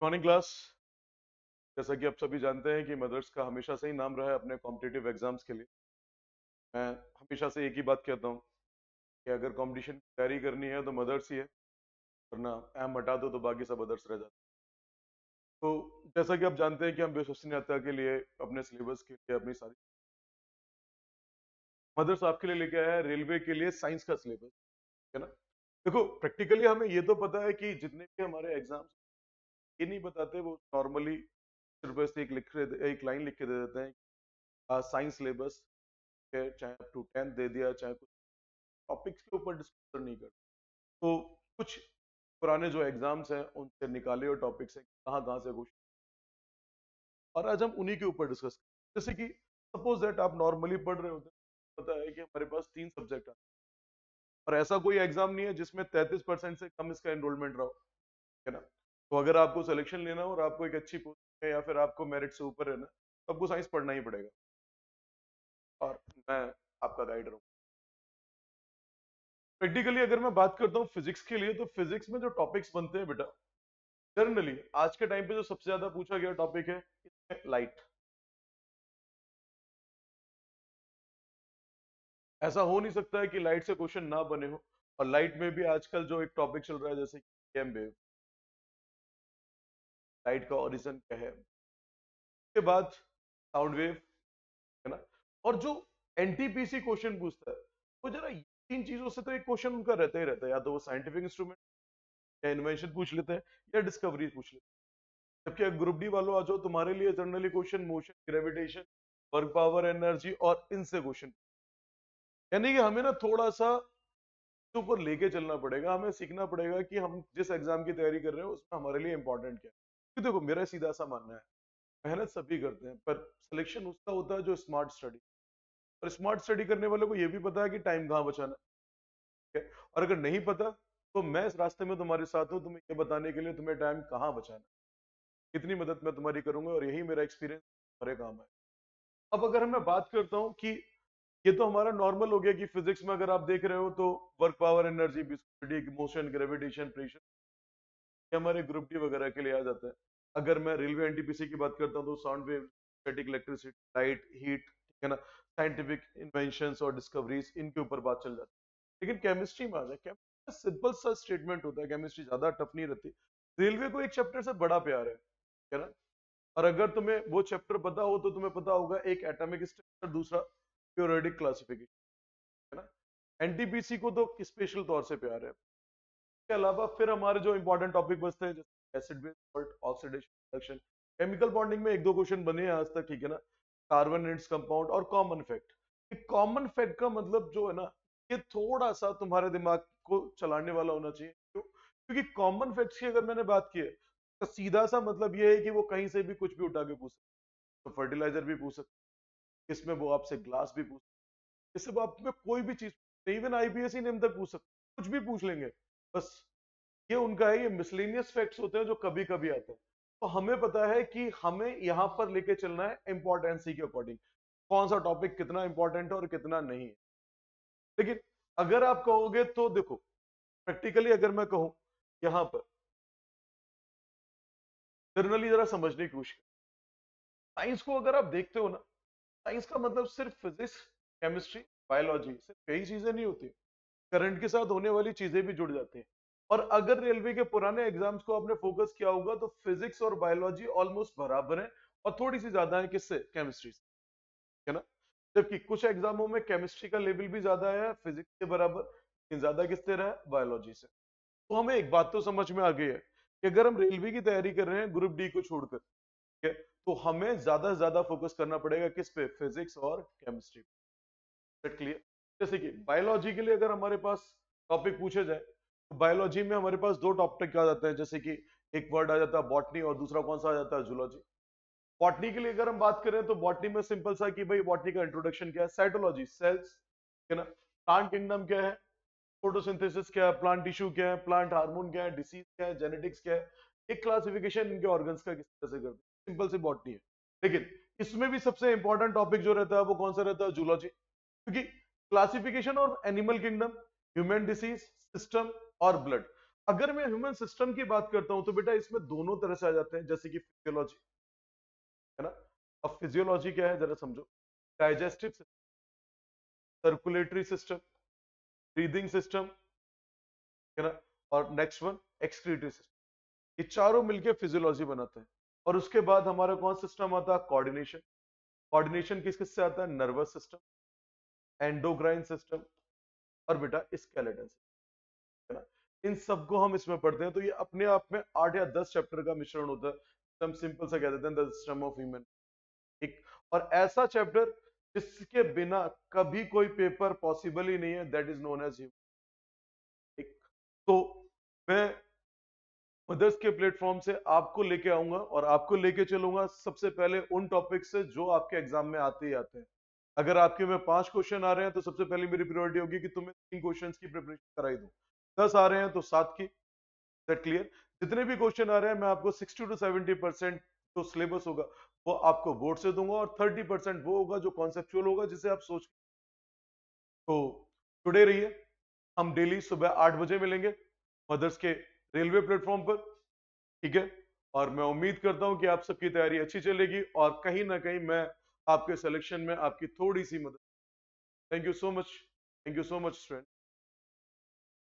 Morning class. जैसा कि आप सभी जानते हैं कि मदर्स का हमेशा से ही नाम रहा है अपने कॉम्पिटिटिव एग्जाम्स के लिए। मैं हमेशा से एक ही बात कहता हूँ कि अगर कंपटीशन की तैयारी करनी है तो मदर्स ही है, वरना एम हटा दो तो बाकी सब अदर्स रह जाते हैं। तो जैसा कि आप जानते हैं कि हम विश्वसनीय यात्रा के लिए अपने सिलेबस के लिए अपनी सारी मदर्स आपके लिए लेके आया है रेलवे के लिए साइंस का सिलेबस, है ना। देखो, प्रैक्टिकली हमें ये तो पता है कि जितने भी हमारे एग्जाम्स ये नहीं बताते, वो नॉर्मली सिर्फ बस एक लाइन लिख के दे देते हैं साइंस सिलेबस, चाहे अप टू 10 दे दिया, चाहे कुछ टॉपिक्स के ऊपर डिस्कशन नहीं करते। तो कुछ पुराने जो एग्जाम्स हैं उनसे निकाले हुए टॉपिक्स हैं, कहाँ कहाँ से क्वेश्चन, और आज हम उन्हीं के ऊपर डिस्कस करें। जैसे कि सपोज दैट आप नॉर्मली पढ़ रहे होते हैं, पता है कि हमारे पास 3 सब्जेक्ट आते हैं और ऐसा कोई एग्जाम नहीं है जिसमें 33% से कम इसका एनरोलमेंट रहा हो, है ना। तो अगर आपको सिलेक्शन लेना हो और आपको एक अच्छी पोस्ट है या फिर आपको मेरिट से ऊपर रहना, तो आपको साइंस पढ़ना ही पड़ेगा, और मैं आपका गाइड रहूँ। प्रैक्टिकली अगर मैं बात करता हूँ फिजिक्स के लिए, तो फिजिक्स में जो टॉपिक्स बनते हैं बेटा, जनरली आज के टाइम पे जो सबसे ज्यादा पूछा गया टॉपिक है लाइट। ऐसा हो नहीं सकता है कि लाइट से क्वेश्चन ना बने हो। और लाइट में भी आजकल जो एक टॉपिक चल रहा है जैसे एम वेव, लाइट का ओरिजिन क्या है, उसके बाद साउंड वेव, है ना। और जो एनटीपीसी क्वेश्चन पूछता है, वो जरा तीन चीजों से तो एक क्वेश्चन उनका रहता ही रहता है, या तो वो साइंटिफिक इंस्ट्रूमेंट या इन्वेंशन पूछ लेते हैं या डिस्कवरी पूछ लेते हैं। जबकि ग्रुप डी वालों आ जाओ, तुम्हारे लिए generally question motion, gravitation, work, power, energy और इनसे क्वेश्चन। यानी कि हमें ना थोड़ा सा इसके ऊपर लेके चलना पड़ेगा, हमें सीखना पड़ेगा कि हम जिस एग्जाम की तैयारी कर रहे हैं उसमें हमारे लिए इंपॉर्टेंट क्या है। क्योंकि देखो, मेरा सीधा सा मानना है, मेहनत सभी करते हैं पर सिलेक्शन उसका होता है जो स्मार्ट स्टडी। और स्मार्ट स्टडी करने वालों को यह भी पता है कि टाइम कहाँ बचाना है, और अगर नहीं पता तो मैं इस रास्ते में तुम्हारे साथ हूँ, तुम्हें ये बताने के लिए तुम्हें टाइम कहाँ बचाना है, इतनी मदद मैं तुम्हारी करूंगा, और यही मेरा एक्सपीरियंस हमारे काम है। अब अगर मैं बात करता हूँ कि ये तो हमारा नॉर्मल हो गया कि फिजिक्स में अगर आप देख रहे हो तो work, power, energy, viscosity, motion, gravitation, pressure, ये हमारे ग्रुप डी वगैरह के लिए आ जाता है। अगर मैं रेलवे एनटीपीसी की बात करता हूँ तो sound wave, static electricity, light, heat, ठीक है ना, साइंटिफिक इन्वेंशंस और डिस्कवरीज, इनके ऊपर बात चल जाती है। लेकिन केमिस्ट्री में आ जाए, केमिस्ट्री सिंपल सा स्टेटमेंट होता है, केमिस्ट्री ज्यादा टफ नहीं रहती। रेलवे को एक चैप्टर से बड़ा प्यार है ना। और अगर तुम्हें वो चैप्टर पता हो तो तुम्हें पता होगा एक एटॉमिक स्ट्रक्चर, दूसरा पीरियोडिक क्लासिफिकेशन, है ना। एनटीपीसी को तो स्पेशल तौर से प्यार है। इसके अलावा फिर हमारे जो इंपॉर्टेंट टॉपिक बचते हैं जैसे acid base salt, oxidation, reduction, chemical bonding में एक दो क्वेश्चन बने हैं आज तक, ठीक है ना। कार्बन एंड कंपाउंड और कॉमन फैक्ट। कॉमन फैक्ट का मतलब जो है ना, ये थोड़ा सा तुम्हारे दिमाग को चलाने वाला होना चाहिए। क्यों? क्योंकि कॉमन फैक्ट्स की अगर मैंने बात की है तो सीधा सा मतलब ये है कि वो कहीं से भी कुछ भी उठा के पूछ सकते। तो फर्टिलाइजर भी पूछ सकते, इसमें वो आपसे ग्लास भी पूछ सकते, इससे वो आप में कोई भी चीज, इवन आईपीएस नेम तक पूछ सकते, कुछ भी पूछ लेंगे। बस ये उनका है, ये मिसलेनियस फैक्ट्स होते हैं जो कभी कभी आते हैं। तो हमें पता है कि हमें यहां पर लेके चलना है इंपॉर्टेंसी के अकॉर्डिंग, कौन सा टॉपिक कितना इंपॉर्टेंट है और कितना नहीं है। लेकिन अगर आप कहोगे तो देखो, प्रैक्टिकली अगर मैं कहूं यहां पर जर्नली जरा समझने की कोशिश, साइंस को अगर आप देखते हो ना, साइंस का मतलब सिर्फ फिजिक्स, केमिस्ट्री, बायोलॉजी, सिर्फ यही चीजें नहीं होती, करंट के साथ होने वाली चीजें भी जुड़ जाती हैं। और अगर रेलवे के पुराने एग्जाम्स को आपने फोकस किया होगा तो फिजिक्स और बायोलॉजी ऑलमोस्ट बराबर है, और थोड़ी सी ज्यादा है किससे, केमिस्ट्री से, है ना। जबकि कुछ एग्जामों में केमिस्ट्री का लेवल भी ज्यादा है फिजिक्स के बराबर, लेकिन ज्यादा किससे रहा है, बायोलॉजी से। तो हमें एक बात तो समझ में आ गई है कि अगर हम रेलवे की तैयारी कर रहे हैं ग्रुप डी को छोड़कर, ठीक है, तो हमें ज्यादा से ज्यादा फोकस करना पड़ेगा किस पे, फिजिक्स और केमिस्ट्री। क्लियर। जैसे कि बायोलॉजी के लिए अगर हमारे पास टॉपिक पूछे जाए, तो बायोलॉजी में हमारे पास दो टॉपिक आ जाते हैं, जैसे कि एक वर्ड आ जाता है बॉटनी और दूसरा कौन सा आ जाता है, जूलॉजी। बॉटनी के लिए अगर हम बात करें तो बॉटनी में सिंपल सा कि भाई बॉटनी का इंट्रोडक्शन क्या है, साइटोलॉजी, सेल्स, है ना, प्लांट किंगडम क्या है, फोटोसिंथेसिस क्या है, प्लांट टिश्यू क्या है, प्लांट हार्मोन क्या है, डिसीज क्या है, जेनेटिक्स क्या है, एक क्लासिफिकेशन इनके ऑर्गन्स का किस तरह से करते हैं, सिंपल सी बॉटनी है। लेकिन इसमें भी सबसे इंपॉर्टेंट टॉपिक जो रहता है वो कौन सा रहता है, जूलॉजी। क्योंकि classification of animal kingdom, human disease, system और ब्लड, अगर मैं ह्यूमन सिस्टम की बात करता हूं तो बेटा इसमें दोनों तरह से आ जाते हैं, जैसे कि फिजियोलॉजी, है ना। अब फिजियोलॉजी क्या है जरा समझो। Digestive system, circulatory system, breathing system, है ना। और नेक्स्ट वन एक्सक्रीटरी सिस्टम। ये चारों मिलके फिजियोलॉजी बनाते हैं। और उसके बाद हमारा कौन सिस्टम आता है? कोऑर्डिनेशन। कोऑर्डिनेशन किस किस से आता है? नर्वस सिस्टम, एंडोक्राइन सिस्टम, और बेटा स्केलेटन सिस्टम, है ना। इन सबको हम इसमें पढ़ते हैं। तो ये अपने आप में 8 या 10 चैप्टर का मिश्रण होता है। तो हम सिंपल सा कह देते हैं द सिस्टम ऑफ ह्यूमन। एक और ऐसा चैप्टर जिसके बिना कभी कोई पेपर पॉसिबल ही नहीं है, that is known as human. तो मैं मदर्स के प्लेटफॉर्म से आपको लेके आऊंगा और आपको लेके चलूंगा सबसे पहले उन टॉपिक से जो आपके एग्जाम में आते ही आते हैं। अगर आपके में 5 क्वेश्चन आ रहे हैं तो सबसे पहले मेरी प्रायोरिटी होगी कि तुम्हें 3 क्वेश्चंस की प्रिपरेशन कराई दूं। 10 आ रहे हैं तो 7 की, दैट क्लियर। जितने भी क्वेश्चन आ रहे हैं मैं आपको 60 to 70% जो सिलेबस होगा वो आपको बोर्ड से दूंगा, और 30% वो होगा जो कॉन्सेप्चुअल होगा, जिसे आप सोच। तो जुड़े रहिए। हम डेली सुबह 8 बजे मिलेंगे मदर्स के रेलवे प्लेटफॉर्म पर, ठीक है। और मैं उम्मीद करता हूं कि आप सबकी तैयारी अच्छी चलेगी और कहीं ना कहीं मैं आपके सिलेक्शन में आपकी थोड़ी सी मदद। Thank you so much. Thank you so much student.